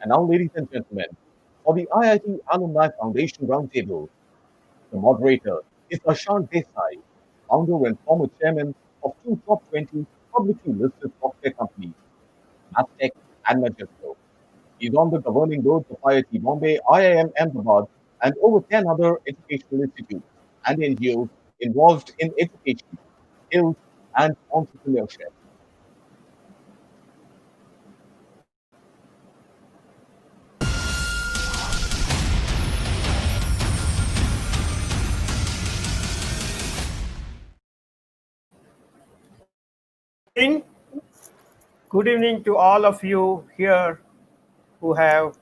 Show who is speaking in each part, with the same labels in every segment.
Speaker 1: And now, ladies and gentlemen, for the IIT Alumni Foundation Roundtable, the moderator is Ashant Desai, founder and former chairman of two top 20 publicly listed software companies, Mastech and Majesco. He's on the governing boards of IIT Bombay, IIM Ahmedabad, and over 10 other educational institutes and NGOs involved in education, skills, and entrepreneurship.
Speaker 2: Evening. Good evening to all of you here who have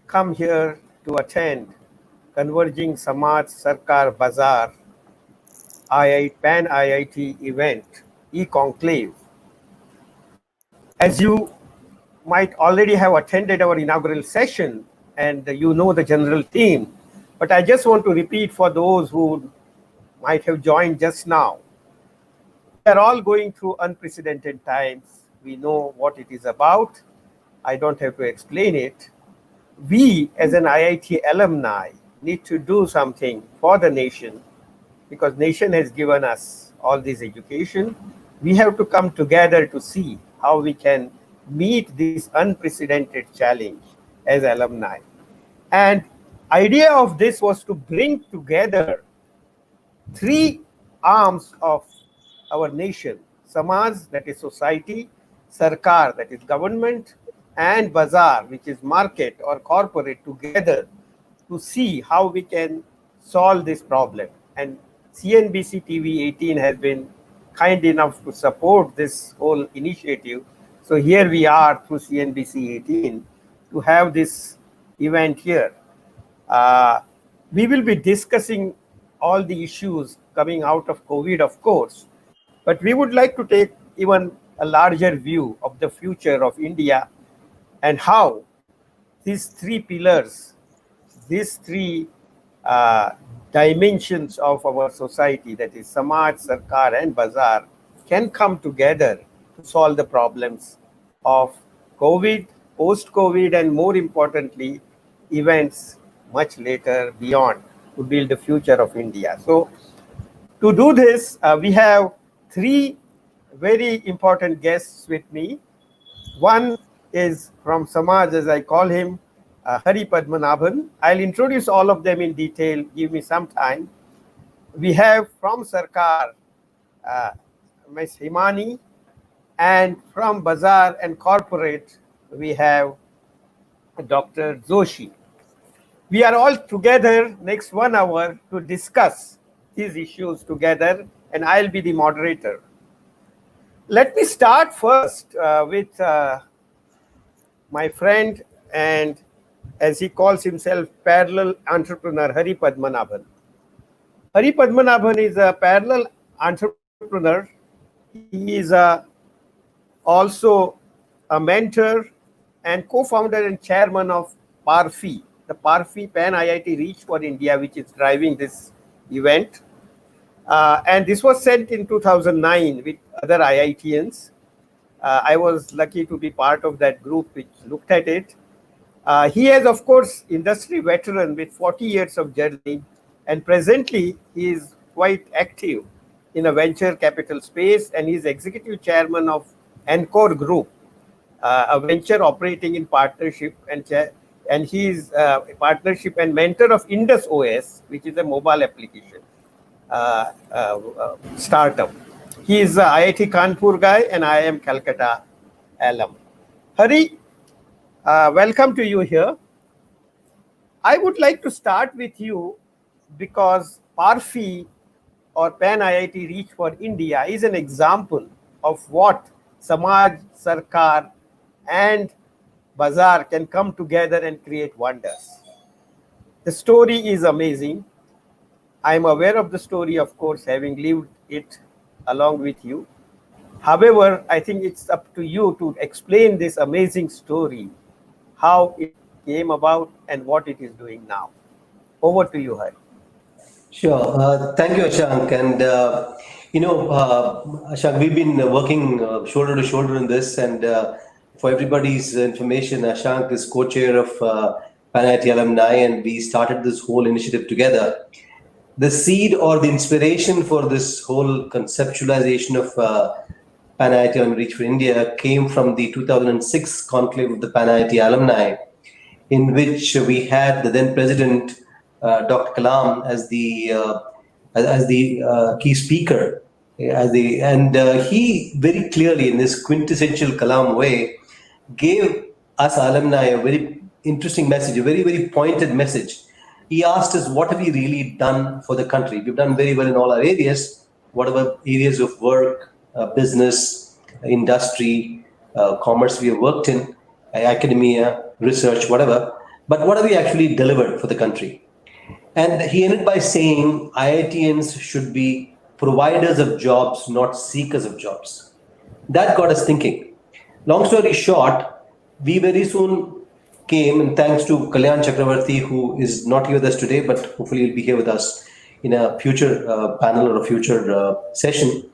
Speaker 2: come here to attend Converging Samaj Sarkar Bazaar Pan IIT event, e-conclave. As you might already have attended our inaugural session and you know the general theme, but I just want to repeat for those who might have joined just now. We are all going through unprecedented times. We know what it is about. I don't have to explain it. We, as an IIT alumni, need to do something for the nation because nation has given us all this education. We have to come together to see how we can meet this unprecedented challenge as alumni. And idea of this was to bring together three arms of our nation: Samaj, that is society; Sarkar, that is government; and Bazaar, which is market or corporate, together to see how we can solve this problem. And CNBC TV 18 has been kind enough to support this whole initiative. So here we are through CNBC 18 to have this event here. We will be discussing all the issues coming out of COVID, of course, but we would like to take even a larger view of the future of India and how these three pillars, these three dimensions of our society, that is Samaj, Sarkar, and Bazaar, can come together to solve the problems of COVID, post-COVID, and more importantly, events much later beyond, to build the future of India. So to do this, we have three very important guests with me. One is from Samaj, as I call him, Hari Padmanabhan. I'll introduce all of them in detail. Give me some time. We have from Sarkar, Ms. Himani, and from Bazaar and Corporate, we have Dr. Joshi. We are all together next 1 hour to discuss these issues together, and I'll be the moderator. Let me start first with my friend, and as he calls himself, parallel entrepreneur, Hari Padmanabhan. Hari Padmanabhan is a parallel entrepreneur. He is also a mentor and co-founder and chairman of PARFI, the PARFI Pan IIT Reach for India, which is driving this event. And this was sent in 2009 with other IITians. I was lucky to be part of that group which looked at it. He is, of course, industry veteran with 40 years of journey, and presently he is quite active in a venture capital space, and he is executive chairman of Encore Group, a venture operating in partnership, and he is a partnership and mentor of Indus OS, which is a mobile application startup. He is a IIT Kanpur guy, and I am Calcutta alum. Hari, welcome to you here. I would like to start with you because PARFI, or Pan IIT Reach for India, is an example of what Samaj, Sarkar, and Bazaar can come together and create wonders. The story is amazing. I am aware of the story, of course, having lived it along with you. However, I think it's up to you to explain this amazing story, how it came about and what it is doing now. Over to you, Hari.
Speaker 3: Sure. Thank you, Ashank. And, Ashank, we've been working shoulder to shoulder in this. And for everybody's information, Ashank is co-chair of Pan-IIT Alumni, and we started this whole initiative together. The seed or the inspiration for this whole conceptualization of Pan-IIT Alumni Reach for India came from the 2006 conclave of the Pan-IIT Alumni, in which we had the then president, Dr. Kalam, as the key speaker. He very clearly, in this quintessential Kalam way, gave us alumni a very interesting message, a very, very pointed message. He asked us, what have we really done for the country? We've done very well in all our areas, whatever areas of work, business, industry, commerce we have worked in, academia, research, whatever. But what have we actually delivered for the country? And he ended by saying IITians should be providers of jobs, not seekers of jobs. That got us thinking. Long story short, we very soon came, and thanks to Kalyan Chakravarti, who is not here with us today, but hopefully he'll be here with us in a future panel or a future session.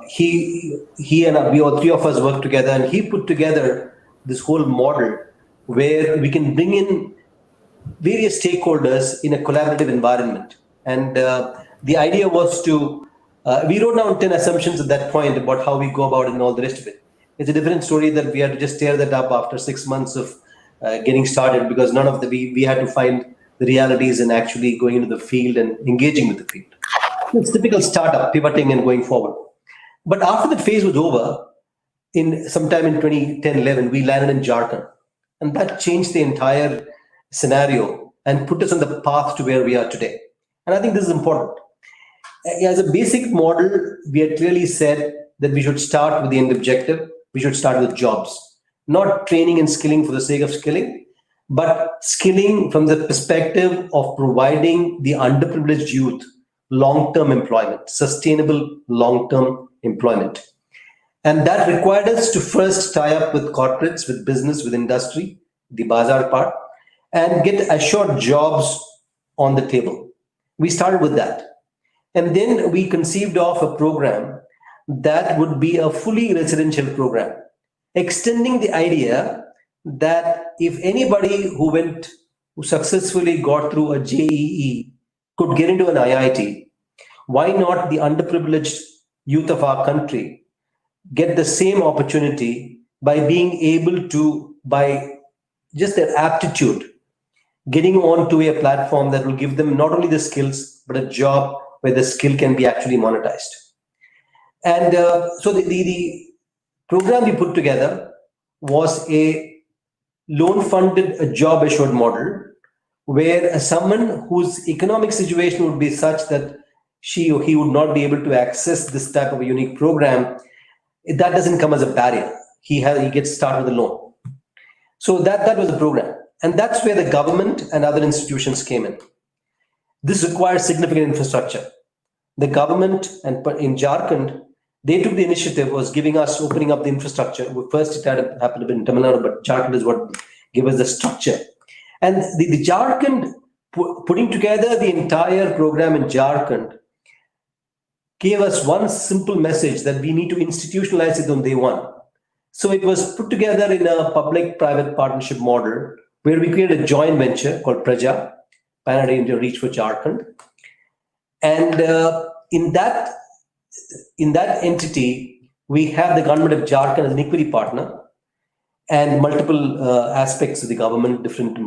Speaker 3: He and we all three of us worked together, and he put together this whole model where we can bring in various stakeholders in a collaborative environment. And the idea was to, we wrote down 10 assumptions at that point about how we go about it and all the rest of it. It's a different story that we had to just tear that up after 6 months of getting started, because none of we had to find the realities and actually going into the field and engaging with the field. It's typical startup, pivoting and going forward. But after that phase was over, in sometime in 2010-11, we landed in Jharkhand. And that changed the entire scenario and put us on the path to where we are today. And I think this is important. As a basic model, we had clearly said that we should start with the end objective. We should start with jobs, not training and skilling for the sake of skilling, but skilling from the perspective of providing the underprivileged youth long-term employment, sustainable long-term employment. And that required us to first tie up with corporates, with business, with industry, the bazaar part, and get assured jobs on the table. We started with that. And then we conceived of a program that would be a fully residential program, extending the idea that if anybody who successfully got through a JEE could get into an IIT, why not the underprivileged youth of our country get the same opportunity by being able to, by just their aptitude, getting onto a platform that will give them not only the skills, but a job where the skill can be actually monetized. And so the program we put together was a loan-funded, job assured model, where someone whose economic situation would be such that she or he would not be able to access this type of a unique program, that doesn't come as a barrier. He gets started with a loan. So that was the program. And that's where the government and other institutions came in. This requires significant infrastructure. The government and in Jharkhand, they took the initiative, was giving us, opening up the infrastructure. First it had happened to be in Tamil Nadu, but Jharkhand is what gave us the structure. And the Jharkhand, putting together the entire program in Jharkhand, gave us one simple message that we need to institutionalize it on day one. So it was put together in a public-private partnership model where we created a joint venture called Praja, Pan-IIT India Reach for Jharkhand. And in that entity, we have the government of Jharkhand as an equity partner and multiple aspects of the government, different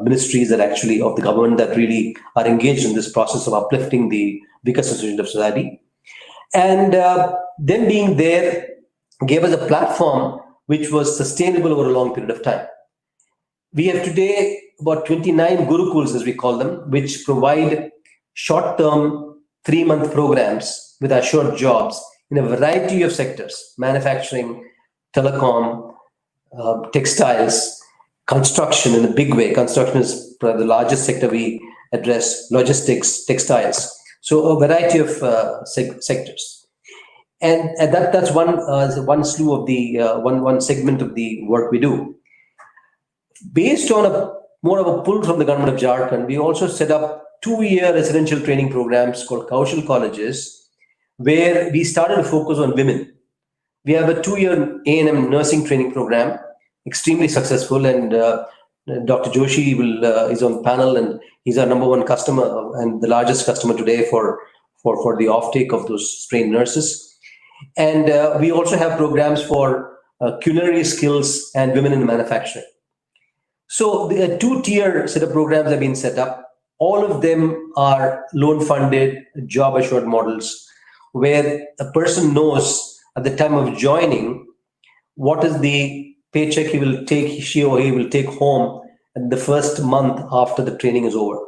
Speaker 3: ministries that actually of the government that really are engaged in this process of uplifting the Vikas Association of Society. And them being there gave us a platform which was sustainable over a long period of time. We have today about 29 Gurukuls, as we call them, which provide short-term 3-month programs with assured jobs in a variety of sectors: manufacturing, telecom, textiles, construction in a big way. Construction is probably the largest sector we address, logistics, textiles. So a variety of sectors. And that's one slew of the one segment of the work we do. Based on more of a pull from the government of Jharkhand, we also set up 2-year residential training programs called Kaushal colleges, where we started to focus on women. We have a 2-year A&M nursing training program, extremely successful, and Dr. Joshi is on panel, and he's our number one customer and the largest customer today for the offtake of those trained nurses. And we also have programs for culinary skills and women in manufacturing. So the 2-tier set of programs have been set up. All of them are loan funded, job assured models, where a person knows at the time of joining what is the paycheck she or he will take home in the first month after the training is over.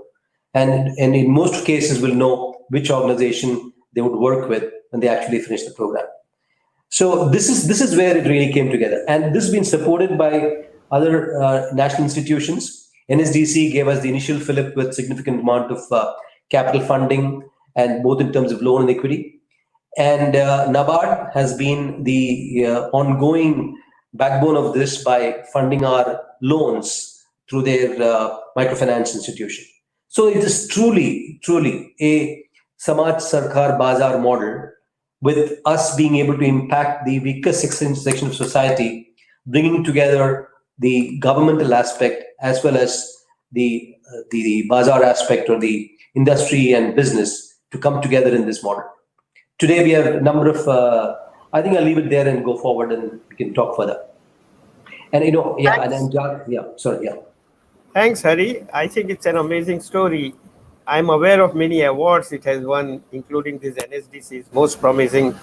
Speaker 3: And in most cases will know which organization they would work with when they actually finish the program. So this is where it really came together. And this has been supported by other national institutions. NSDC gave us the initial fillip with significant amount of capital funding, and both in terms of loan and equity. And NABARD has been the ongoing backbone of this by funding our loans through their microfinance institution. So it is truly a Samaj Sarkar Bazaar model, with us being able to impact the weakest section of society, bringing together the governmental aspect as well as the bazaar aspect, or the industry and business, to come together in this model. Today we have a number of, I think I'll leave it there and go forward and we can talk further. And
Speaker 2: Thanks, Hari. I think it's an amazing story. I'm aware of many awards it has won, including this NSDC's most promising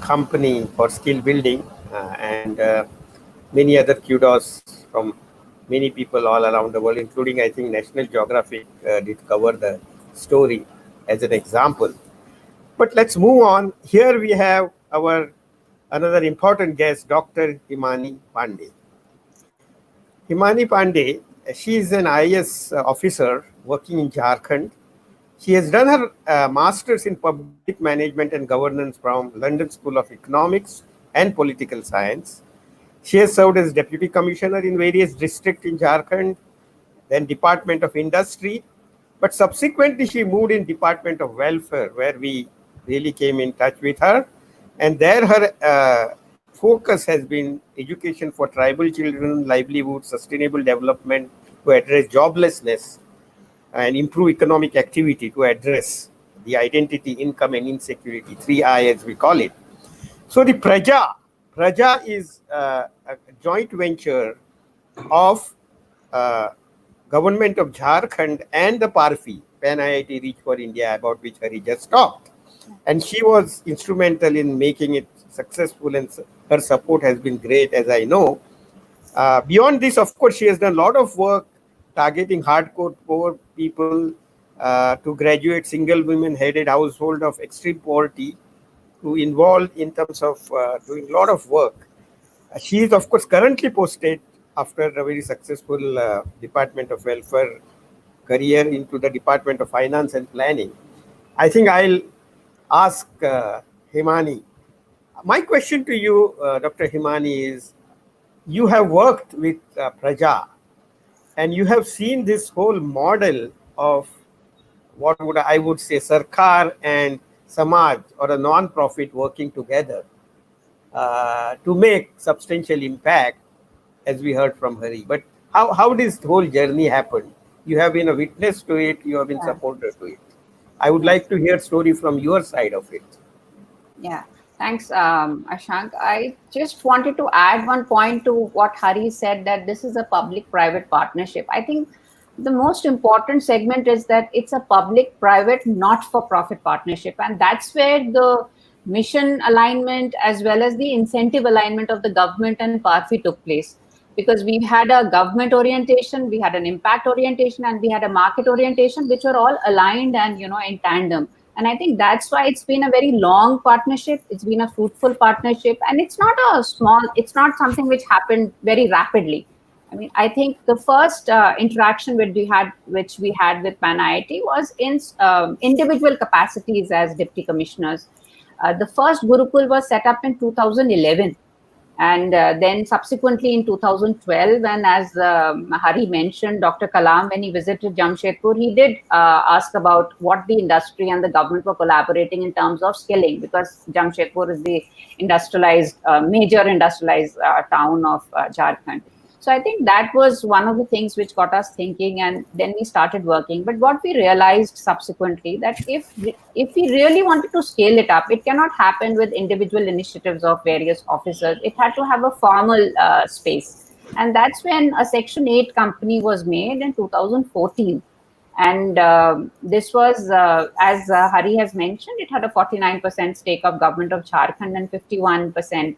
Speaker 2: company for skill building, and many other kudos from many people all around the world, including, I think, National Geographic did cover the story as an example. But let's move on. Here we have our another important guest, Dr. Himani Pandey. Himani Pandey, she is an IAS officer working in Jharkhand. She has done her master's in public management and governance from London School of Economics and Political Science. She has served as deputy commissioner in various districts in Jharkhand, then Department of Industry, but subsequently she moved in Department of Welfare, where we really came in touch with her. And there her focus has been education for tribal children, livelihood, sustainable development to address joblessness, and improve economic activity to address the identity, income, and insecurity, 3I as we call it. So the Praja is a joint venture of Government of Jharkhand and the PARFI, Pan IIT Reach for India, about which Hari just talked. And she was instrumental in making it successful, and her support has been great, as I know. Beyond this, of course, she has done a lot of work targeting hardcore poor people, to graduate single women-headed household of extreme poverty, to involve in terms of doing a lot of work. She is, of course, currently posted after a very successful Department of Welfare career into the Department of Finance and Planning. I think I'll ask Himani. My question to you, Dr. Himani, is you have worked with Praja, and you have seen this whole model of what I would say Sarkar and Samaj, or a non-profit, working together to make substantial impact, as we heard from Hari. But how this whole journey happened? You have been a witness to it, you have been supporter to it. I would like to hear a story from your side of it.
Speaker 4: Yeah, thanks, Ashank. I just wanted to add one point to what Hari said, that this is a public-private partnership. I think the most important segment is that it's a public-private, not-for-profit partnership. And that's where the mission alignment as well as the incentive alignment of the government and PARFI took place. Because we had a government orientation, we had an impact orientation, and we had a market orientation, which were all aligned and, in tandem. And I think that's why it's been a very long partnership. It's been a fruitful partnership, and it's not something which happened very rapidly. I mean, I think the first interaction which we had with Pan IIT was in individual capacities as deputy commissioners. The first Gurukul was set up in 2011. And then subsequently in 2012, and as Hari mentioned, Dr. Kalam, when he visited Jamshedpur, he did ask about what the industry and the government were collaborating in terms of skilling, because Jamshedpur is the major industrialized town of Jharkhand. So I think that was one of the things which got us thinking, and then we started working. But what we realized subsequently, that if we really wanted to scale it up, it cannot happen with individual initiatives of various officers. It had to have a formal space, and that's when a Section 8 company was made in 2014. And this was, as Hari has mentioned, it had a 49% stake of government of Jharkhand and 51%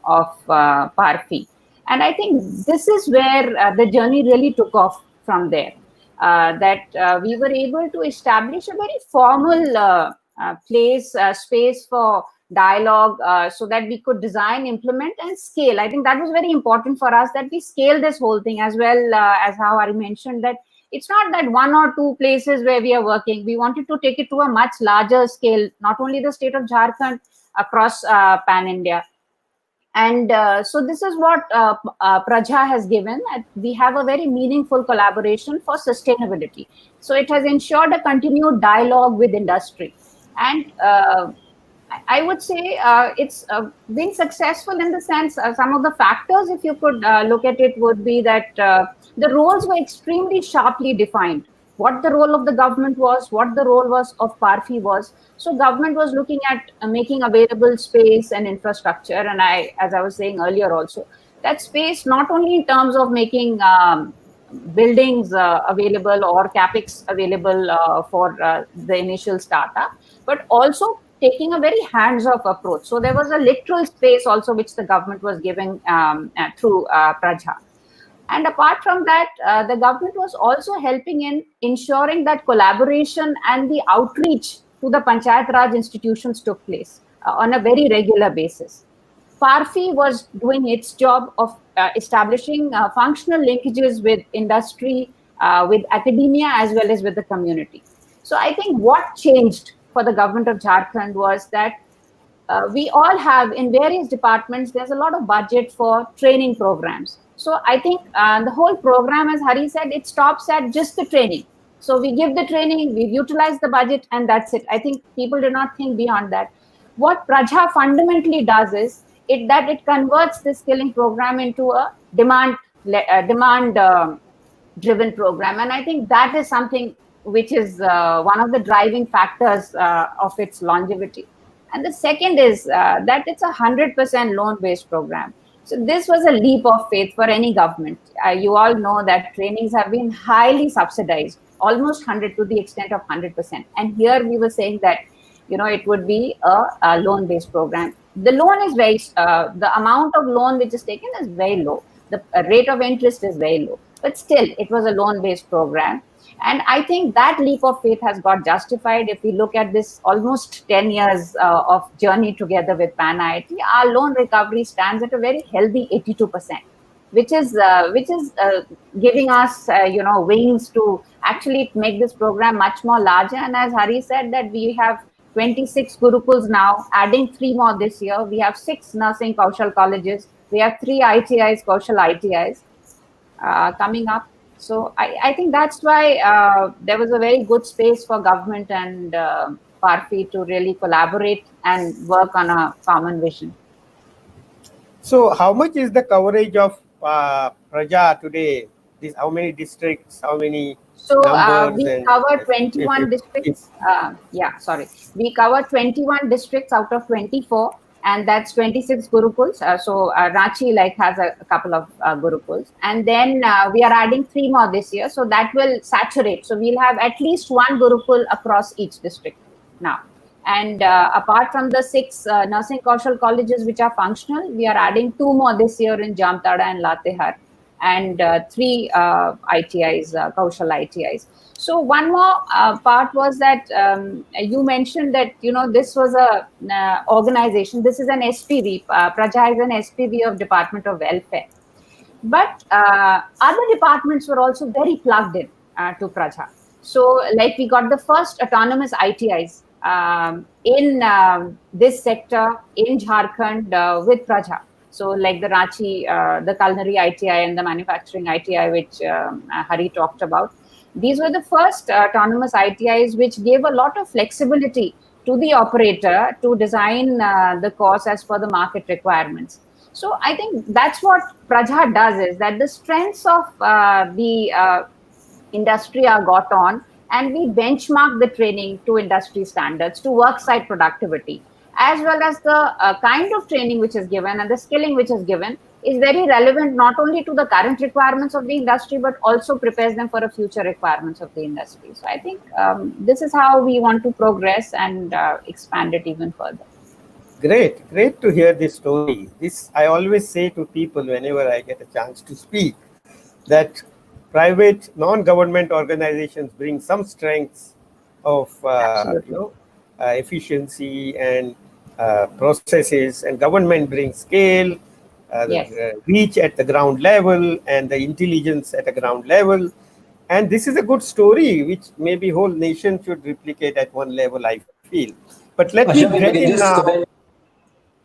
Speaker 4: of Parfi. And I think this is where the journey really took off from there. That we were able to establish a very formal space for dialogue, so that we could design, implement, and scale. I think that was very important for us, that we scale this whole thing, as well as how Hari mentioned, that it's not that one or two places where we are working. We wanted to take it to a much larger scale, not only the state of Jharkhand, across pan India. And so this is what Praja has given. We have a very meaningful collaboration for sustainability. So it has ensured a continued dialogue with industry. And I would say it's been successful in the sense, some of the factors, if you could look at it, would be that the roles were extremely sharply defined. What the role of the government was, what the role was of Parfi was. So government was looking at making available space and infrastructure. And as I was saying earlier also, that space not only in terms of making buildings available or capex available for the initial startup, but also taking a very hands-off approach. So there was a literal space also which the government was giving through Praja. And apart from that, the government was also helping in ensuring that collaboration and the outreach to the Panchayat Raj institutions took place on a very regular basis. Parfi was doing its job of establishing functional linkages with industry, with academia, as well as with the community. So I think what changed for the government of Jharkhand was that we all have, in various departments, there's a lot of budget for training programs. So I think the whole program, as Hari said, it stops at just the training. So we give the training, we utilize the budget, and that's it. I think people do not think beyond that. What Praja fundamentally does is it converts the skilling program into a demand driven program. And I think that is something which is one of the driving factors of its longevity. And the second is that it's 100% loan-based program. So this was a leap of faith for any government. You all know that trainings have been highly subsidized, almost 100 to the extent of 100%. And here we were saying that, it would be a loan-based program. The loan is the amount of loan which is taken is very low. The rate of interest is very low, but still it was a loan-based program. And I think that leap of faith has got justified. If we look at this almost 10 years of journey together with Pan IIT, our loan recovery stands at a very healthy 82%, which is giving us, wings to actually make this program much more larger. And as Hari said, that we have 26 Gurukuls now, adding 3 more this year. We have 6 nursing Kaushal colleges. We have 3 ITIs, Kaushal ITIs coming up. So I think that's why there was a very good space for government and Parfi to really collaborate and work on a common vision.
Speaker 2: So how much is the coverage of Praja today? How many districts, how many numbers?
Speaker 4: We cover 21 districts. We cover 21 districts out of 24. And that's 26 Gurukuls. So Ranchi has a couple of Gurukuls. And then we are adding 3 more this year. So that will saturate. So we'll have at least 1 Gurukul across each district now. And apart from the 6 nursing Kaushal colleges which are functional, we are adding 2 more this year in Jamtada and Latehar. And 3 ITIs, Kaushal ITIs. So one more part was that you mentioned that, this was a organization. This is an SPV. Praja is an SPV of Department of Welfare. But other departments were also very plugged in to Praja. So we got the first autonomous ITIs in this sector in Jharkhand with Praja. So like the Ranchi, the culinary ITI and the manufacturing ITI, which Hari talked about. These were the first autonomous ITIs which gave a lot of flexibility to the operator to design the course as per the market requirements. So I think that's what Prajha does, is that the strengths of the industry are got on, and we benchmark the training to industry standards, to worksite productivity, as well as the kind of training which is given and the skilling which is given is very relevant not only to the current requirements of the industry, but also prepares them for the future requirements of the industry. So I think this is how we want to progress and expand it even further.
Speaker 2: Great to hear this story. This I always say to people whenever I get a chance to speak, that private non-government organizations bring some strengths of efficiency and processes, and government brings scale, the reach at the ground level, and the intelligence at the ground level. And this is a good story which maybe whole nation should replicate at one level, I feel. But let me get in now.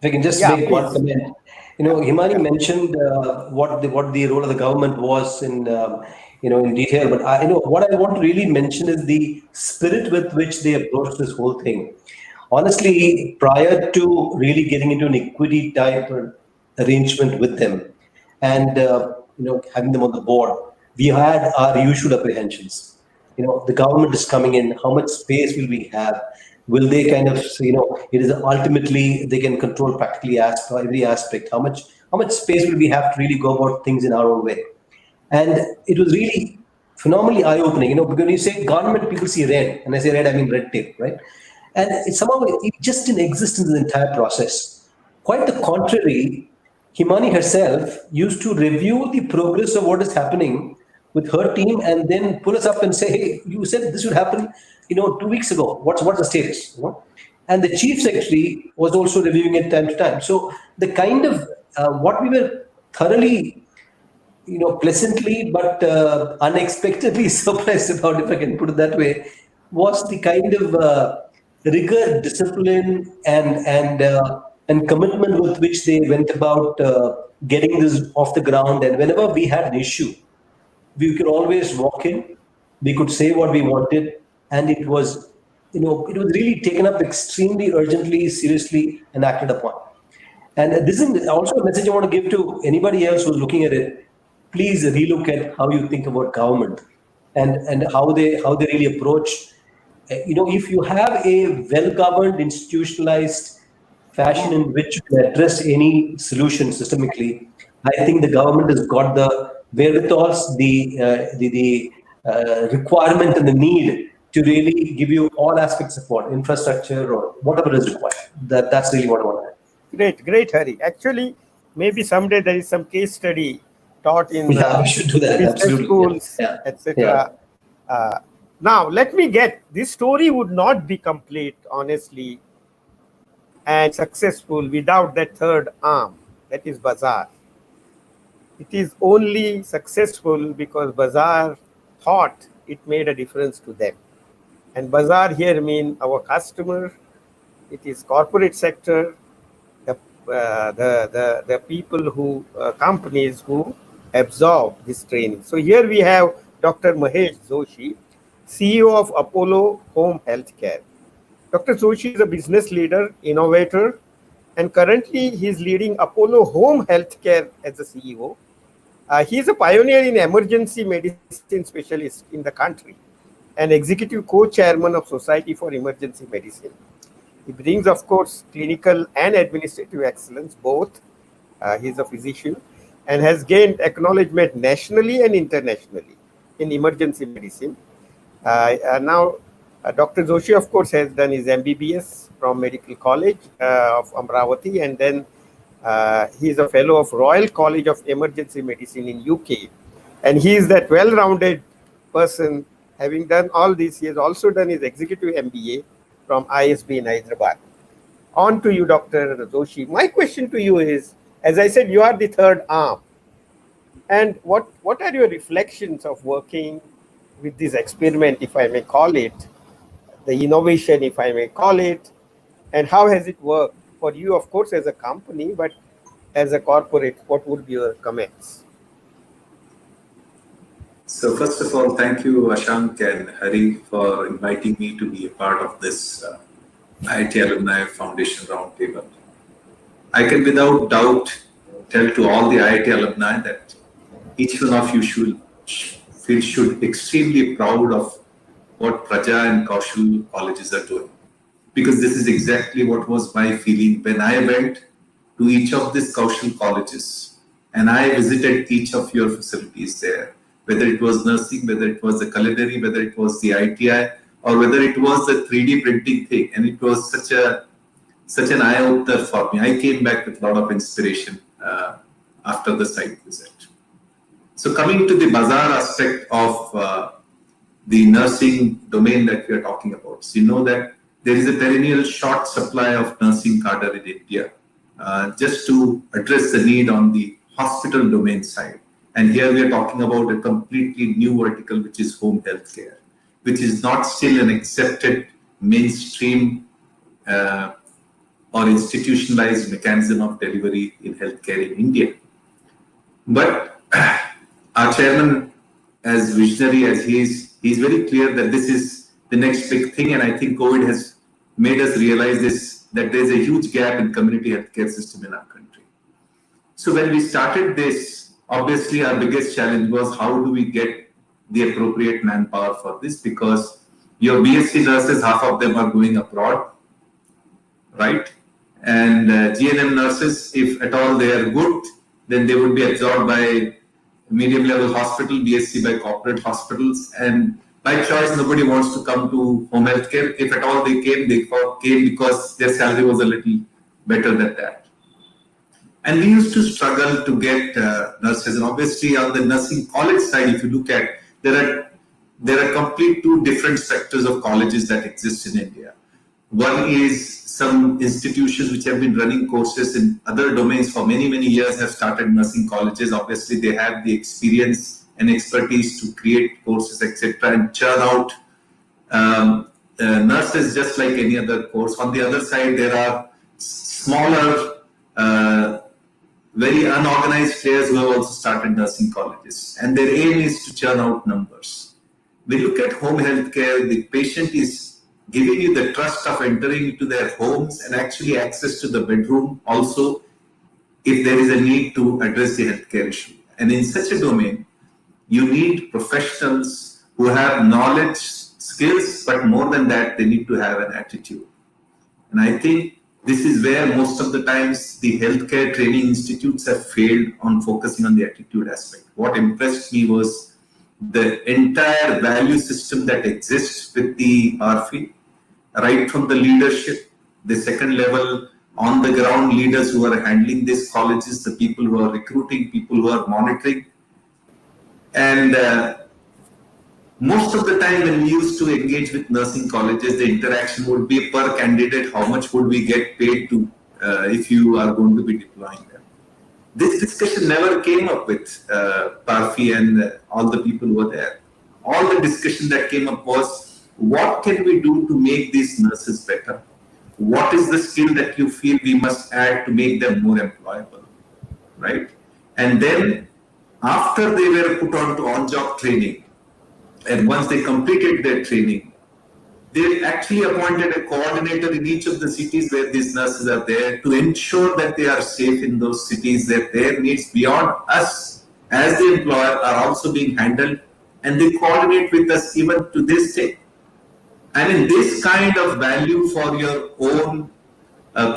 Speaker 3: If I can just make one comment. Himani mentioned what the role of the government was in in detail. But what I want to really mention is the spirit with which they approached this whole thing. Honestly, prior to really getting into an equity type arrangement with them, and having them on the board, we had our usual apprehensions. The government is coming in. How much space will we have? Will they kind of, it is ultimately they can control practically every aspect. How much space will we have to really go about things in our own way? And it was really phenomenally eye-opening. Because when you say government, people see red, and I say red, I mean red tape, right? And it just didn't exist in the entire process. Quite the contrary, Himani herself used to review the progress of what is happening with her team, and then pull us up and say, "Hey, you said this would happen, 2 weeks ago. What's the status?" And the chief secretary was also reviewing it time to time. So the kind of what we were thoroughly, pleasantly but unexpectedly surprised about, if I can put it that way, was the kind of rigor, discipline, and commitment with which they went about getting this off the ground. And whenever we had an issue, we could always walk in, we could say what we wanted, and it was, it was really taken up extremely urgently, seriously, and acted upon. And this is also a message I want to give to anybody else who's looking at it. Please relook at how you think about government and how they really approach. If you have a well-governed, institutionalized fashion in which to address any solution systemically, I think the government has got the wherewithals, the requirement and the need to really give you all aspects of support, infrastructure or whatever is required. That's really what I want to
Speaker 2: add. Great, Hari. Actually, maybe someday there is some case study taught in
Speaker 3: we should do that.
Speaker 2: business schools, etc. Now, let me get, this story would not be complete, honestly, and successful without that third arm, that is Bazaar. It is only successful because Bazaar thought it made a difference to them. And Bazaar here means our customer, it is corporate sector, the people who, companies who absorb this training. So here we have Dr. Mahesh Joshi, CEO of Apollo Home Healthcare. Dr. Joshi is a business leader, innovator, and currently he is leading Apollo Home Healthcare as the CEO. He is a pioneer in emergency medicine specialist in the country and executive co-chairman of Society for Emergency Medicine. He brings, of course, clinical and administrative excellence, both. He is a physician and has gained acknowledgement nationally and internationally in emergency medicine. Now, Dr. Joshi, of course, has done his MBBS from Medical College of Amravati, and then he is a fellow of Royal College of Emergency Medicine in UK. And he is that well-rounded person. Having done all this, he has also done his executive MBA from ISB in Hyderabad. On to you, Dr. Joshi. My question to you is, as I said, you are the third arm. And what are your reflections of working with this experiment, if I may call it, the innovation, if I may call it, and how has it worked for you, of course, as a company, but as a corporate, what would be your comments?
Speaker 5: So first of all, thank you, Ashank and Hari, for inviting me to be a part of this IIT Alumni Foundation Roundtable. I can without doubt tell to all the IIT alumni that each one of you should feel extremely proud of what Praja and Kaushal colleges are doing. Because this is exactly what was my feeling when I went to each of these Kaushal colleges and I visited each of your facilities there, whether it was nursing, whether it was the culinary, whether it was the ITI, or whether it was the 3D printing thing. And it was such an eye-opener for me. I came back with a lot of inspiration after the site visit. So coming to the bazaar aspect of the nursing domain that we are talking about. So you know that there is a perennial short supply of nursing cadre in India, just to address the need on the hospital domain side. And here we are talking about a completely new vertical, which is home healthcare, which is not still an accepted mainstream or institutionalized mechanism of delivery in healthcare in India. But our chairman, as visionary as he is, he's very clear that this is the next big thing. And I think COVID has made us realize this, that there's a huge gap in community healthcare system in our country. So when we started this, obviously our biggest challenge was how do we get the appropriate manpower for this, because your BSc nurses, half of them are going abroad, right? And GNM nurses, if at all they are good, then they would be absorbed by medium level hospital, BSc by corporate hospitals, and by choice nobody wants to come to home healthcare. If at all they came because their salary was a little better than that. And we used to struggle to get nurses. And obviously on the nursing college side, if you look at, there are complete two different sectors of colleges that exist in India. One is some institutions which have been running courses in other domains for many, many years have started nursing colleges. Obviously, they have the experience and expertise to create courses, etc., and churn out nurses just like any other course. On the other side, there are smaller, very unorganized players who have also started nursing colleges, and their aim is to churn out numbers. We look at home healthcare, the patient is giving you the trust of entering into their homes and actually access to the bedroom also if there is a need to address the healthcare issue. And in such a domain, you need professionals who have knowledge, skills, but more than that, they need to have an attitude. And I think this is where most of the times the healthcare training institutes have failed on focusing on the attitude aspect. What impressed me was the entire value system that exists with the RFI, right from the leadership, the second level, on the ground leaders who are handling these colleges, the people who are recruiting, people who are monitoring. And most of the time when we used to engage with nursing colleges, the interaction would be per candidate, how much would we get paid to if you are going to be deploying them. This discussion never came up with Parfi and all the people who were there. All the discussion that came up was, what can we do to make these nurses better? What is the skill that you feel we must add to make them more employable, right? And then after they were put on to on-job training, and once they completed their training, they actually appointed a coordinator in each of the cities where these nurses are there to ensure that they are safe in those cities, that their needs beyond us as the employer are also being handled, and they coordinate with us even to this day. I mean, this kind of value for your own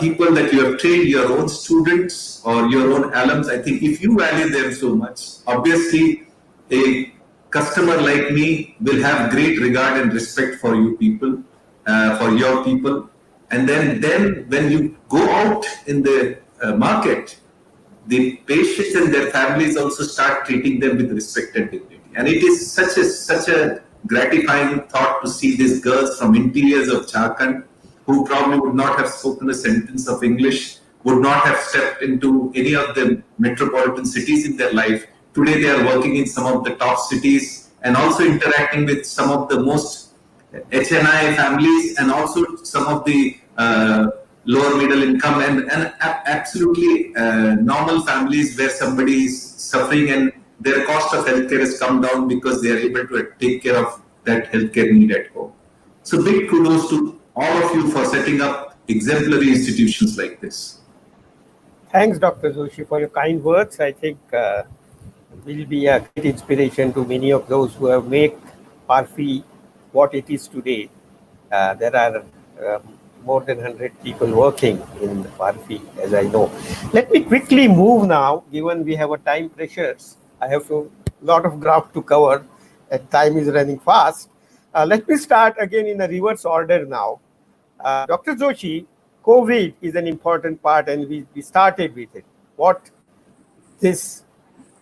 Speaker 5: people that you have trained, your own students or your own alums, I think if you value them so much, obviously a customer like me will have great regard and respect for you people, for your people. And then when you go out in the market, the patients and their families also start treating them with respect and dignity. And it is such a gratifying thought to see these girls from interiors of Jharkhand who probably would not have spoken a sentence of English, would not have stepped into any of the metropolitan cities in their life. Today they are working in some of the top cities and also interacting with some of the most HNI families and also some of the lower middle income, and absolutely normal families where somebody is suffering and their cost of healthcare has come down because they are able to take care of that healthcare need at home. So big kudos to all of you for setting up exemplary institutions like this.
Speaker 2: Thanks, Dr. Joshi, for your kind words. I think will be a great inspiration to many of those who have made Parfi what it is today. There are more than 100 people working in Parfi, as I know. Let me quickly move now, given we have a time pressures. I have a lot of ground to cover, and time is running fast. Let me start again in a reverse order now. Dr. Joshi, COVID is an important part, and we started with it. What this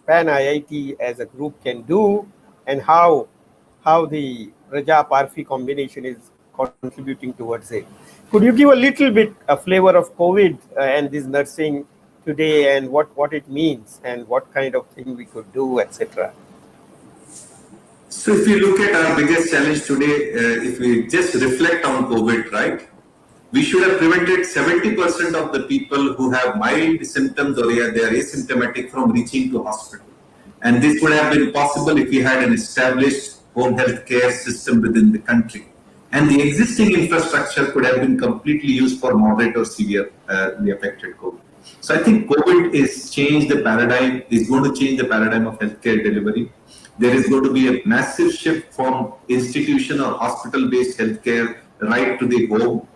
Speaker 2: Pan IIT as a group can do, and how the Praja Parfi combination is contributing towards it. Could you give a little bit a flavor of COVID and this nursing today, and what it means, and what kind of thing we could do, etc.?
Speaker 5: So if you look at our biggest challenge today, if we just reflect on COVID, right? We should have prevented 70% of the people who have mild symptoms or they are asymptomatic from reaching to hospital. And this would have been possible if we had an established home health care system within the country. And the existing infrastructure could have been completely used for moderate or severe affected COVID. So I think COVID is changed the paradigm, is going to change the paradigm of healthcare delivery. There is going to be a massive shift from institution or hospital-based healthcare right to the home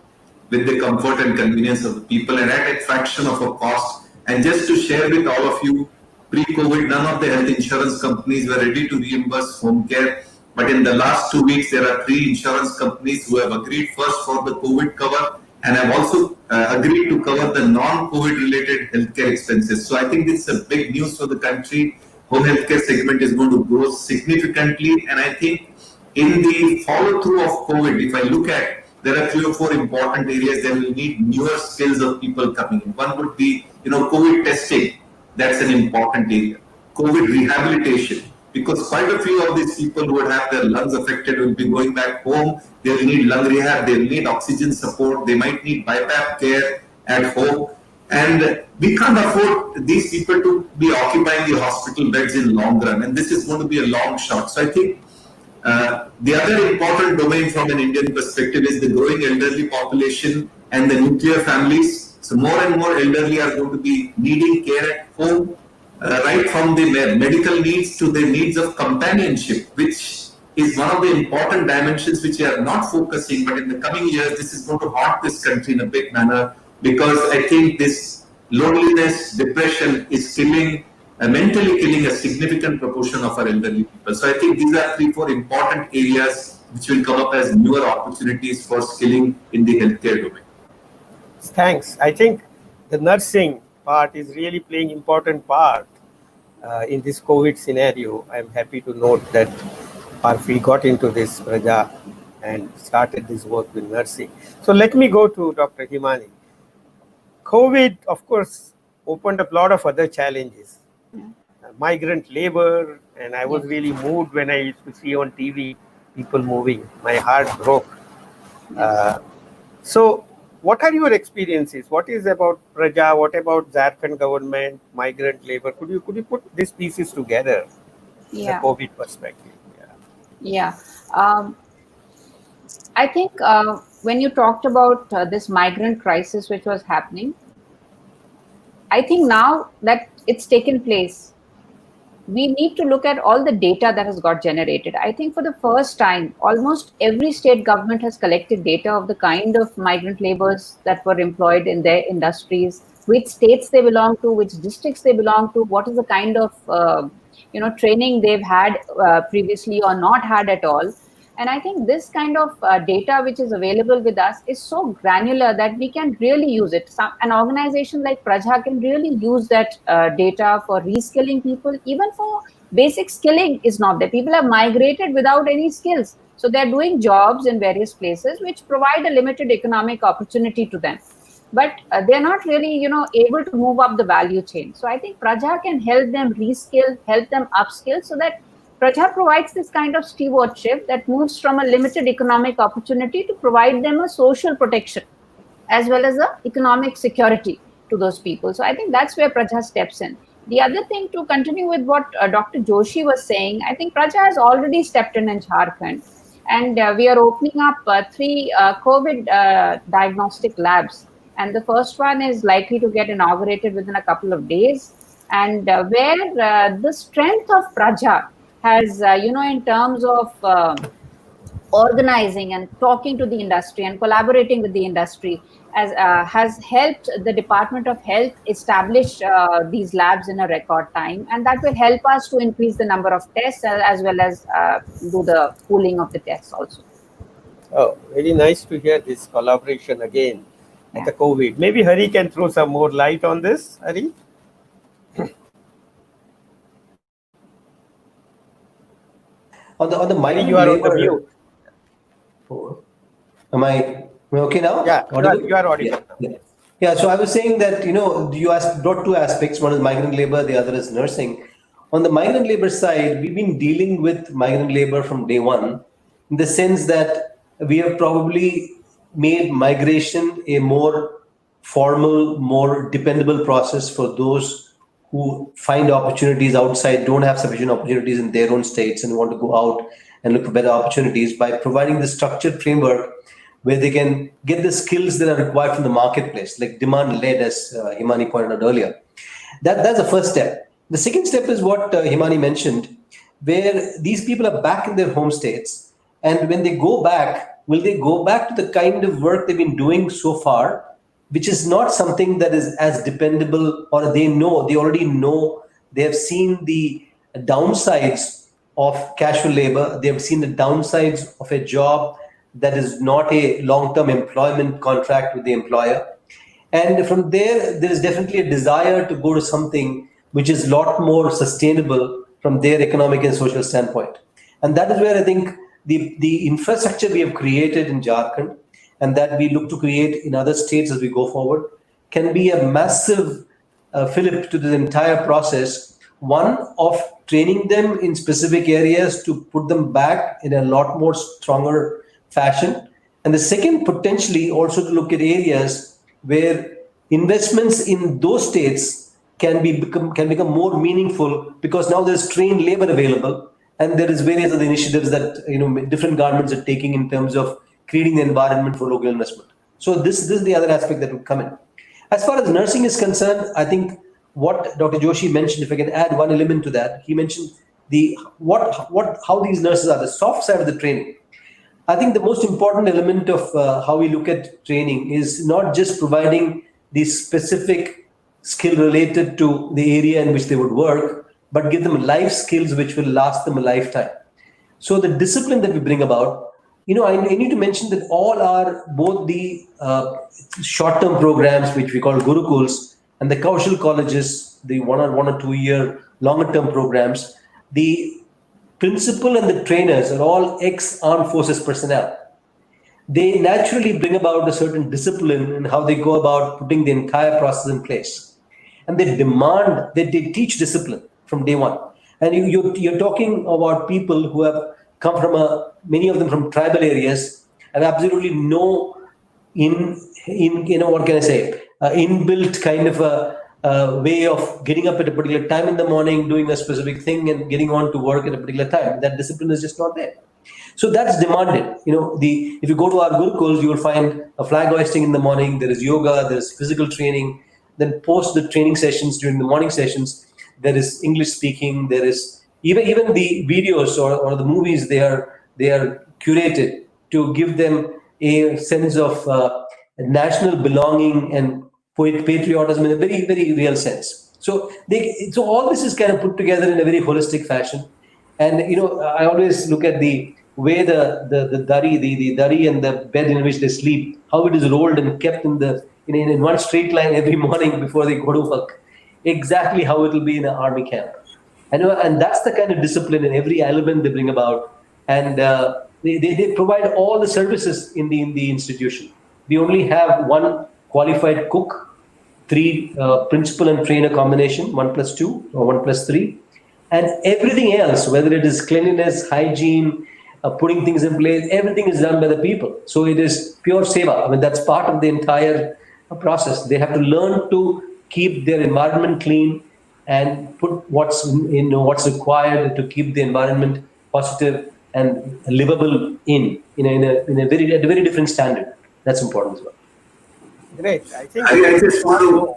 Speaker 5: with the comfort and convenience of the people and at a fraction of a cost. And just to share with all of you, pre-COVID, none of the health insurance companies were ready to reimburse home care. But in the last 2 weeks, there are 3 insurance companies who have agreed first for the COVID cover and have also agreed to cover the non-COVID related healthcare expenses. So I think this is a big news for the country. Home healthcare segment is going to grow significantly. And I think in the follow through of COVID, if I look at, there are 3 or 4 important areas that will need newer skills of people coming in. One would be, COVID testing. That's an important area. COVID rehabilitation, because quite a few of these people who would have their lungs affected will be going back home. They'll need lung rehab. They'll need oxygen support. They might need BiPAP care at home. And we can't afford these people to be occupying the hospital beds in long run. And this is going to be a long shot. So I think the other important domain from an Indian perspective is the growing elderly population and the nuclear families. So more and more elderly are going to be needing care at home, right from the medical needs to the needs of companionship, which is one of the important dimensions which we are not focusing. But in the coming years, this is going to haunt this country in a big manner, because I think this loneliness, depression is mentally killing a significant proportion of our elderly people. So I think these are 3, 4 important areas which will come up as newer opportunities for skilling in the healthcare domain.
Speaker 2: Thanks. I think the nursing part is really playing important part in this COVID scenario. I'm happy to note that Parfi got into this Praja and started this work with nursing. So let me go to Dr. Himani. COVID, of course, opened up a lot of other challenges. Migrant labor, and I was really moved when I used to see on TV people moving. My heart broke. So what are your experiences? What is about Praja? What about Jharkhand government, migrant labor? Could you put these pieces together in a COVID perspective?
Speaker 4: Yeah. I think when you talked about this migrant crisis which was happening, I think now that it's taken place, we need to look at all the data that has got generated. I think for the first time, almost every state government has collected data of the kind of migrant laborers that were employed in their industries, which states they belong to, which districts they belong to, what is the kind of training they've had previously or not had at all. And I think this kind of data which is available with us is so granular that we can really use it. An organization like Praja can really use that data for reskilling people. Even for basic skilling is not there. People have migrated without any skills. So they're doing jobs in various places which provide a limited economic opportunity to them. But they're not really, able to move up the value chain. So I think Praja can help them reskill, help them upskill, so that Praja provides this kind of stewardship that moves from a limited economic opportunity to provide them a social protection. as well as the economic security to those people. So I think that's where Praja steps in. The other thing, to continue with what Dr. Joshi was saying, I think Praja has already stepped in Jharkhand, and we are opening up 3 COVID diagnostic labs. And the first one is likely to get inaugurated within a couple of days. And where the strength of Praja has, in terms of organizing and talking to the industry and collaborating with the industry, has helped the Department of Health establish these labs in a record time, and that will help us to increase the number of tests as well as do the pooling of the tests also.
Speaker 2: Oh, very nice to hear this collaboration again at the COVID. Maybe Hari can throw some more light on this. Hari?
Speaker 3: On the migrant
Speaker 2: You are on the
Speaker 3: labor.
Speaker 2: mute.
Speaker 3: Am I okay now?
Speaker 2: Yeah,
Speaker 3: Audible?
Speaker 2: you are audible.
Speaker 3: Yeah. So I was saying that, you brought 2 aspects. One is migrant labor, the other is nursing. On the migrant labor side, we've been dealing with migrant labor from day one, in the sense that we have probably made migration a more formal, more dependable process for those who find opportunities outside, don't have sufficient opportunities in their own states and want to go out and look for better opportunities, by providing the structured framework where they can get the skills that are required from the marketplace, like demand-led, as Himani pointed out earlier. That's the first step. The second step is what Himani mentioned, where these people are back in their home states, and when they go back, will they go back to the kind of work they've been doing so far, which is not something that is as dependable, or they already know, they have seen the downsides of casual labor, they have seen the downsides of a job that is not a long-term employment contract with the employer. And from there is definitely a desire to go to something which is a lot more sustainable from their economic and social standpoint. And that is where I think the infrastructure we have created in Jharkhand, and that we look to create in other states as we go forward, can be a massive fillip to the entire process. One, of training them in specific areas to put them back in a lot more stronger fashion. And the second, potentially also to look at areas where investments in those states can become more meaningful, because now there's trained labor available, and there is various other initiatives that different governments are taking in terms of creating the environment for local investment. So this is the other aspect that would come in. As far as nursing is concerned, I think what Dr. Joshi mentioned, if I can add one element to that, he mentioned how these nurses are, the soft side of the training. I think the most important element of how we look at training is not just providing the specific skill related to the area in which they would work, but give them life skills which will last them a lifetime. So the discipline that we bring about, I need to mention that all are both the short-term programs, which we call Gurukuls, and the Kaushal colleges, the 1 or 2 year longer-term programs. The principal and the trainers are all ex-armed forces personnel. They naturally bring about a certain discipline in how they go about putting the entire process in place. And they demand that they teach discipline from day one. And you're talking about people who have come from many of them from tribal areas, and absolutely no inbuilt kind of a way of getting up at a particular time in the morning, doing a specific thing, and getting on to work at a particular time. That discipline is just not there. So that's demanded. If you go to our Gurukuls, you will find a flag hoisting in the morning. There is yoga, there is physical training. Then post the training sessions, during the morning sessions, there is English speaking. There is even the videos or the movies. They are curated to give them a sense of national belonging and patriotism in a very, very real sense. So all this is kind of put together in a very holistic fashion. And I always look at the way the dari and the bed in which they sleep, how it is rolled and kept in one straight line every morning before they go to work. Exactly how it will be in an army camp. And that's the kind of discipline in every element they bring about. And they provide all the services in the institution. We only have one qualified cook, 3 principal and trainer combination, 1+2 or 1+3, and everything else, whether it is cleanliness, hygiene, putting things in place. Everything is done by the people. So it is pure seva. I mean, that's part of the entire process. They have to learn to keep their environment clean and put what's required to keep the environment positive and livable in a very different standard. That's important as well.
Speaker 2: Great. I think
Speaker 5: I just want to.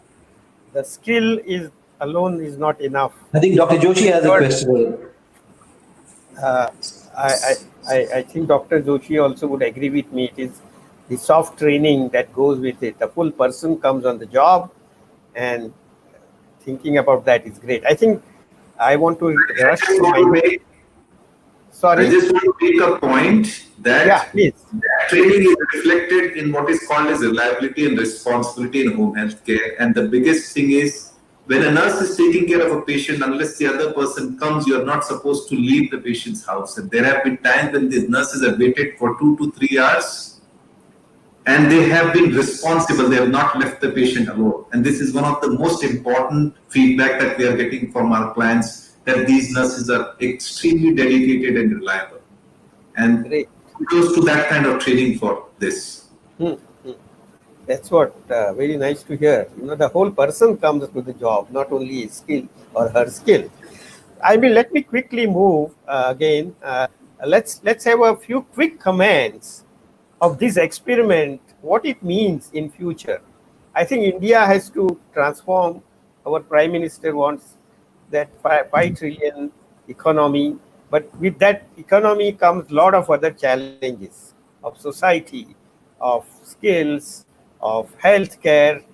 Speaker 2: the skill is alone is not enough.
Speaker 3: I think Dr. Joshi has a question.
Speaker 2: Uh, I think Dr. Joshi also would agree with me. It is the soft training that goes with it. The full person comes on the job, and thinking about that is great. I think I want to rush to my.
Speaker 5: I
Speaker 2: Sorry.
Speaker 5: just want to make a point that
Speaker 2: Yeah, please.
Speaker 5: that training is reflected in what is called as reliability and responsibility in home health care. And the biggest thing is when a nurse is taking care of a patient, unless the other person comes, you are not supposed to leave the patient's house. And there have been times when these nurses have waited for 2 to 3 hours and they have been responsible. They have not left the patient alone. And this is one of the most important feedback that we are getting from our clients, that these nurses are extremely dedicated and reliable. And
Speaker 2: Great.
Speaker 5: kudos to that kind of training for this.
Speaker 2: That's what very nice to hear. The whole person comes to the job, not only his skill or her skill. Let me quickly move again. Let's have a few quick comments of this experiment, what it means in future. I think India has to transform. Our Prime Minister wants that 5 trillion economy, but with that economy comes a lot of other challenges of society, of skills, of healthcare.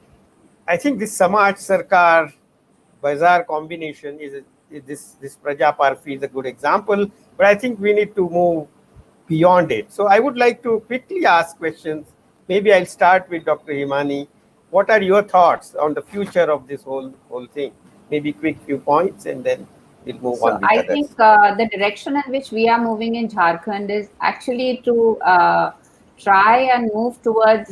Speaker 2: I think this Samaj Sarkar Bazaar combination is this Praja Parfi is a good example, but I think we need to move beyond it. So I would like to quickly ask questions. Maybe I'll start with Dr. Himani. What are your thoughts on the future of this whole thing? Maybe quick few points and then we'll move on with
Speaker 4: I
Speaker 2: others.
Speaker 4: think the direction in which we are moving in Jharkhand is actually to try and move towards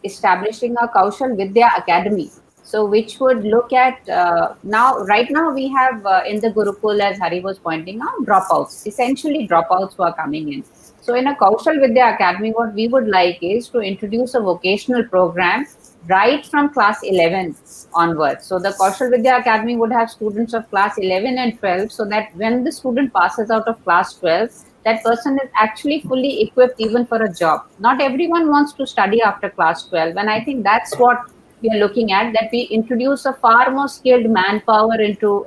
Speaker 4: establishing a Kaushal Vidya Academy. So which would look at right now we have in the Gurukul, as Hari was pointing out, dropouts, essentially dropouts who are coming in. So in a Kaushal Vidya Academy, what we would like is to introduce a vocational program right from class 11 onwards. So the Kaushal Vidya Academy would have students of class 11 and 12, so that when the student passes out of class 12, that person is actually fully equipped even for a job. Not everyone wants to study after class 12, and I think that's what we are looking at, that we introduce a far more skilled manpower into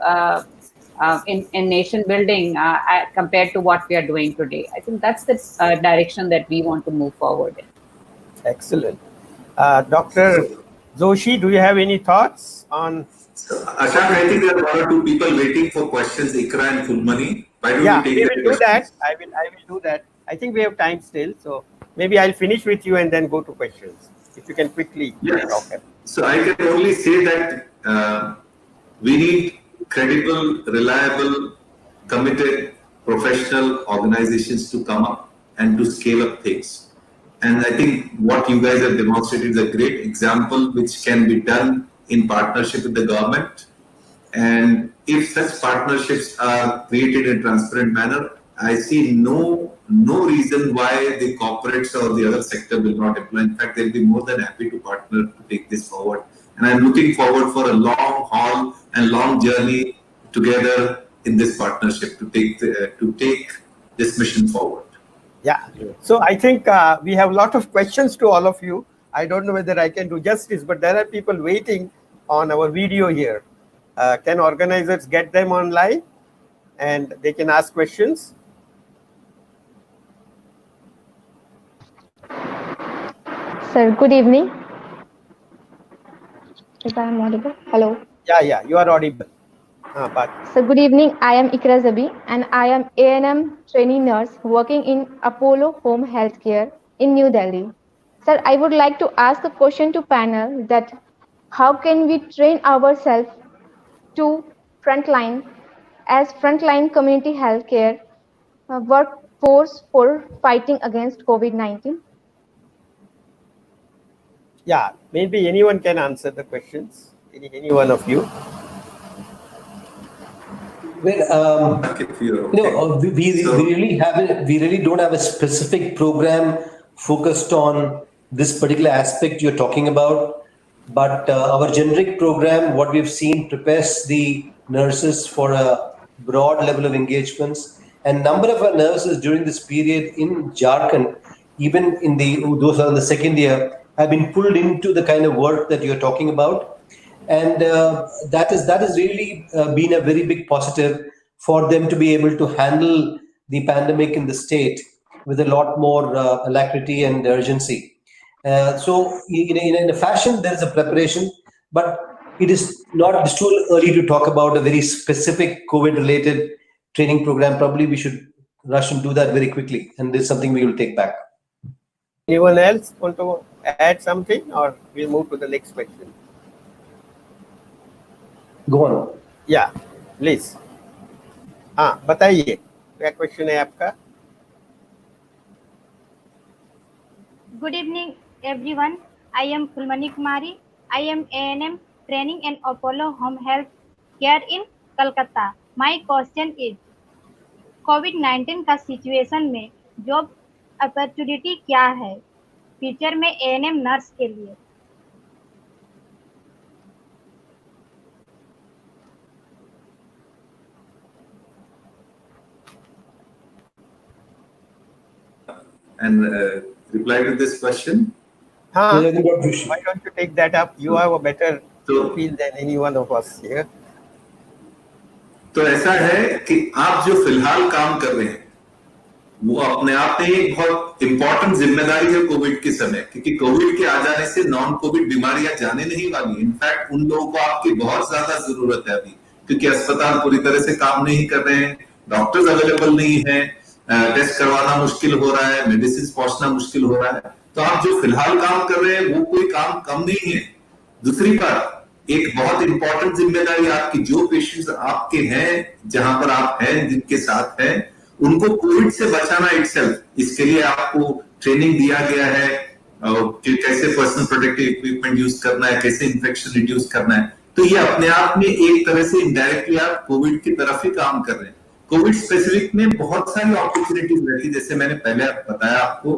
Speaker 4: in nation building compared to what we are doing today. I think that's the direction that we want to move forward in.
Speaker 2: Excellent. Dr. Joshi, do you have any thoughts on?
Speaker 5: Ashank, I think there are 1 or 2 people waiting for questions, Ikra and Fulmani. Why don't we take
Speaker 2: will do that. I will do that. I think we have time still, so maybe I'll finish with you and then go to questions. If you can quickly talk.
Speaker 5: So I can only say that we need credible, reliable, committed, professional organizations to come up and to scale up things. And I think what you guys have demonstrated is a great example which can be done in partnership with the government. And if such partnerships are created in a transparent manner, I see no reason why the corporates or the other sector will not apply. In fact, they'll be more than happy to partner to take this forward. And I'm looking forward for a long haul and long journey together in this partnership to take this mission forward.
Speaker 2: Yeah. So I think we have a lot of questions to all of you. I don't know whether I can do justice, but there are people waiting on our video here. Can organizers get them online and they can ask questions?
Speaker 6: Sir, good evening. If I am audible. Hello.
Speaker 2: Yeah, you are audible.
Speaker 6: So good evening. I am Ikra Zabi and I am A&M trainee nurse working in Apollo Home Healthcare in New Delhi. Sir, I would like to ask a question to panel that how can we train ourselves to frontline community healthcare workforce for fighting against COVID-19?
Speaker 2: Yeah, maybe anyone can answer the questions. Any one of you.
Speaker 3: Well,
Speaker 5: If you're
Speaker 3: you
Speaker 5: okay.
Speaker 3: know, we really don't have a specific program focused on this particular aspect you're talking about. But our generic program, what we've seen, prepares the nurses for a broad level of engagements. And number of our nurses during this period in Jharkhand, even in those are in the second year, have been pulled into the kind of work that you're talking about, and that is really been a very big positive for them to be able to handle the pandemic in the state with a lot more alacrity and urgency. So in a fashion there is a preparation, but it's too early to talk about a very specific COVID related training program. Probably we should rush and do that very quickly, and this is something we will take back.
Speaker 2: Anyone else want to add something, or we'll move to the next question?
Speaker 3: Go on.
Speaker 2: Yeah, please. हाँ बताइए क्या question है आपका?
Speaker 7: Good evening, everyone. I am Fulmani Kumari. I am ANM training in Apollo Home Health Care in Kolkata. My question is, COVID-19 का situation में job opportunity क्या है future में ANM नर्स के लिए?
Speaker 5: And reply to this question.
Speaker 2: हाँ,
Speaker 3: Yeah, I think what we should-
Speaker 2: why don't you take that up? You have a better
Speaker 5: So-
Speaker 2: feel than any one of us here.
Speaker 5: तो ऐसा है कि आप जो फिलहाल काम कर रहे हैं वो अपने आप में एक बहुत इंपॉर्टेंट जिम्मेदारी है कोविड के समय, क्योंकि कोविड के आ जाने से नॉन कोविड बीमारियां जाने नहीं वाली। इनफैक्ट उन लोगों को आपकी बहुत ज्यादा जरूरत है अभी, क्योंकि अस्पताल पूरी तरह से काम नहीं कर रहे हैं, डॉक्टर्स अवेलेबल नहीं है, टेस्ट करवाना मुश्किल हो रहा है, मेडिसिन पहुंचना मुश्किल हो रहा है। तो आप जो फिलहाल काम कर रहे हैं वो कोई काम कम नहीं है। दूसरी बात, एक बहुत इंपॉर्टेंट जिम्मेदारी आपकी, जो पेशेंट्स आपके हैं, जहां पर आप हैं, जिनके साथ हैं, उनको कोविड से बचाना इटसेल्फ, इसके लिए आपको ट्रेनिंग दिया गया है कि कैसे पर्सनल प्रोटेक्टिव इक्विपमेंट यूज करना है, कैसे इन्फेक्शन रिड्यूस करना है। तो ये अपने आप में एक तरह से इनडायरेक्टली आप कोविड की तरफ ही काम कर रहे हैं। कोविड स्पेसिफिक में बहुत सारी अपॉर्चुनिटीज रहती, जैसे मैंने पहले बताया आपको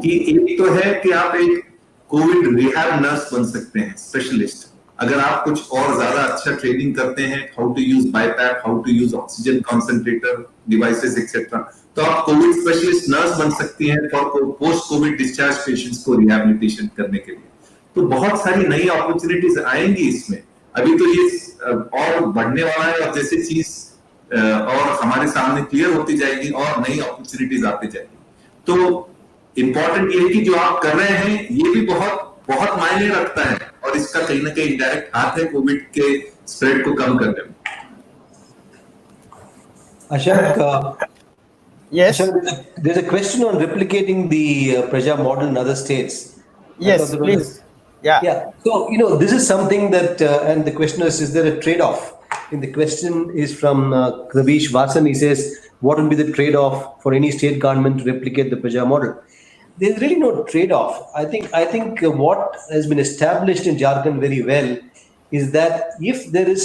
Speaker 5: कि एक तो है कि आप एक कोविड रिहैब नर्स बन सकते हैं, स्पेशलिस्ट। अगर आप कुछ और ज्यादा अच्छा ट्रेनिंग करते हैं, how to use BiPAP, how to use oxygen concentrator devices etcetera, तो आप कोविड स्पेशलिस्ट नर्स बन सकती हैं for post COVID discharge patients को रिहैबिलिटेशन करने के लिए। तो बहुत सारी नई अपॉर्चुनिटीज आएंगी इसमें। अभी तो ये और बढ़ने वाला है, और जैसे चीज और हमारे सामने क्लियर होती जाएगी और नई अपॉर्चुनिटीज आती जाएगी। तो इंपॉर्टेंट ये है कि जो आप कर रहे हैं ये भी बहुत बहुत मायने रखता है, और इसका कहीं ना कहीं इंडायरेक्ट हाथ है कोविड के स्प्रेड को कम करने में।
Speaker 3: Ashank,
Speaker 2: Yes.
Speaker 3: Ashank, there's a question on replicating the Praja model in other states.
Speaker 2: Yes, please. Yeah.
Speaker 3: Yeah. So, this is something that, and the question is there a trade-off? And the question is from Ravish Vasan. He says, what would be the trade-off for any state government to replicate the Praja model? There's really no trade-off. I think what has been established in Jharkhand very well is that if there is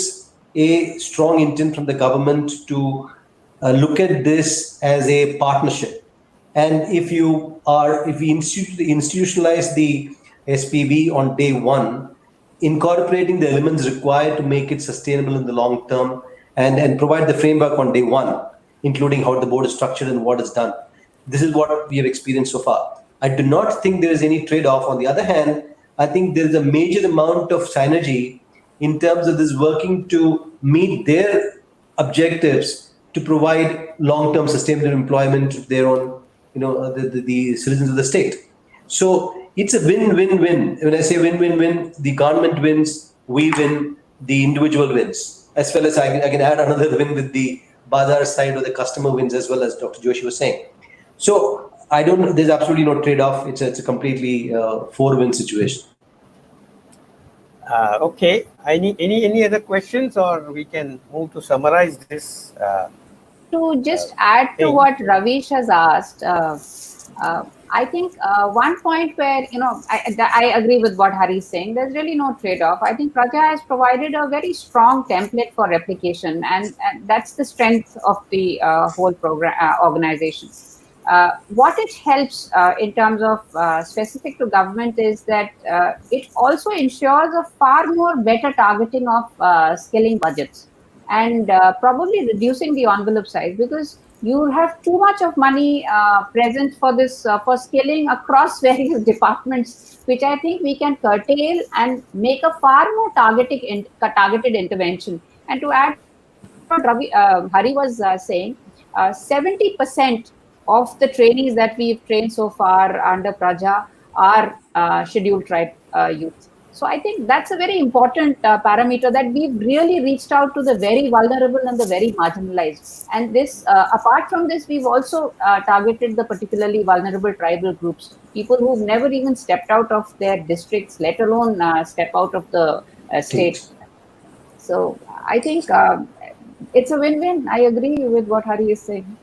Speaker 3: a strong intent from the government to look at this as a partnership, and if we institutionalize the SPV on day one, incorporating the elements required to make it sustainable in the long term, and provide the framework on day one, including how the board is structured and what is done. This is what we have experienced so far. I do not think there is any trade-off. On the other hand, I think there is a major amount of synergy in terms of this working to meet their objectives to provide long-term sustainable employment to their own, the citizens of the state. So it's a win-win-win. When I say win-win-win, the government wins, we win, the individual wins. As well as I can add another win with the Bazaar side, or the customer wins, as well as Dr. Joshi was saying. So I don't know. There's absolutely no trade-off. It's a completely 4-win situation.
Speaker 2: Okay. Any other questions, or we can move to summarize this?
Speaker 4: To just add to what Ravish has asked, I think one point where, I agree with what Hari is saying. There's really no trade-off. I think Praja has provided a very strong template for replication, and that's the strength of the whole program organization. What it helps in terms of specific to government is that it also ensures a far more better targeting of skilling budgets, and probably reducing the envelope size, because you have too much of money present for this for scaling across various departments, which I think we can curtail and make a far more targeted intervention. And to add what Hari was saying, 70% of the trainees that we've trained so far under Praja are scheduled tribe youth. So I think that's a very important parameter, that we've really reached out to the very vulnerable and the very marginalized. And this, apart from this, we've also targeted the particularly vulnerable tribal groups, people who've never even stepped out of their districts, let alone step out of the state. So I think it's a win-win. I agree with what Hari is saying.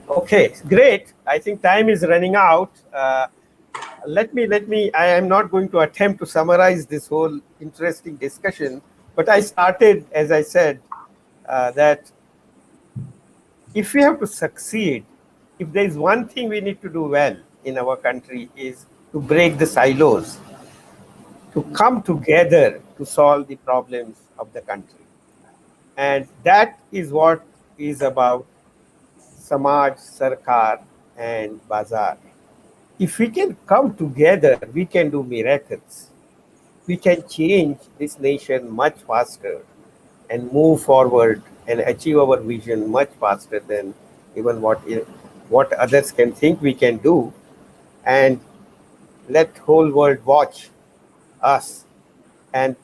Speaker 2: Okay, great. I think time is running out. Let me, I am not going to attempt to summarize this whole interesting discussion, but I started, as I said, that if we have to succeed, if there is one thing we need to do well in our country, is to break the silos, to come together to solve the problems of the country. And that is what is about Samaj, Sarkar, and Bazaar. If we can come together, we can do miracles. We can change this nation much faster and move forward and achieve our vision much faster than even what others can think we can do. And let whole world watch us. And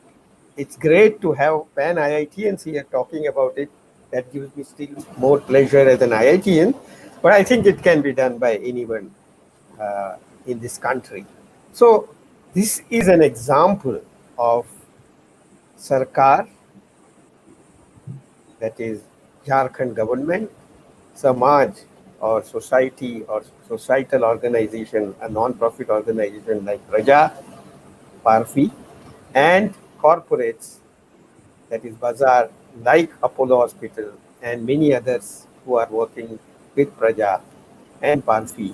Speaker 2: it's great to have Pan IITians here talking about it. That gives me still more pleasure as an IITian, but I think it can be done by anyone in this country. So this is an example of Sarkar, that is Jharkhand government, Samaj or society or societal organization, a non-profit organization like Praja, Parfi, and corporates, that is Bazaar, like Apollo Hospital and many others who are working with Praja and Parfi,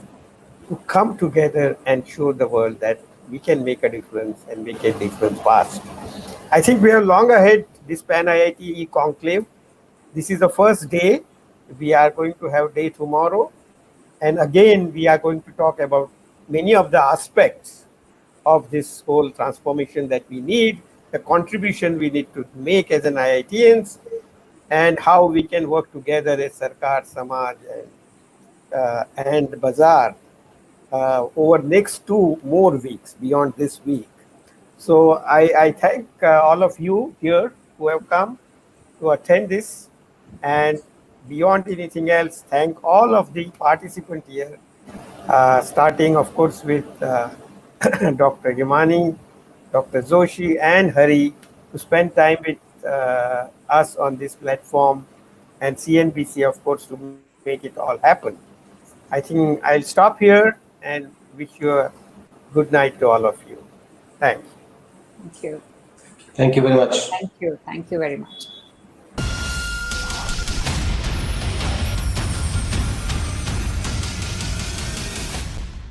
Speaker 2: to come together and show the world that we can make a difference and make a difference fast. I think we are long ahead this Pan IIT conclave. This is the first day. We are going to have day tomorrow. And again, we are going to talk about many of the aspects of this whole transformation that we need, the contribution we need to make as an IITians, and how we can work together as Sarkar, Samaj, and Bazaar over next 2 more weeks beyond this week. So I thank all of you here who have come to attend this, and beyond anything else, thank all of the participants here, starting of course with Dr. Yamani, Dr. Joshi, and Hari, to spend time with us on this platform, and CNBC, of course, to make it all happen. I think I'll stop here and wish you a good night to all of you. Thanks.
Speaker 4: Thank you.
Speaker 3: Thank you very much.
Speaker 4: Thank you. Thank you very much.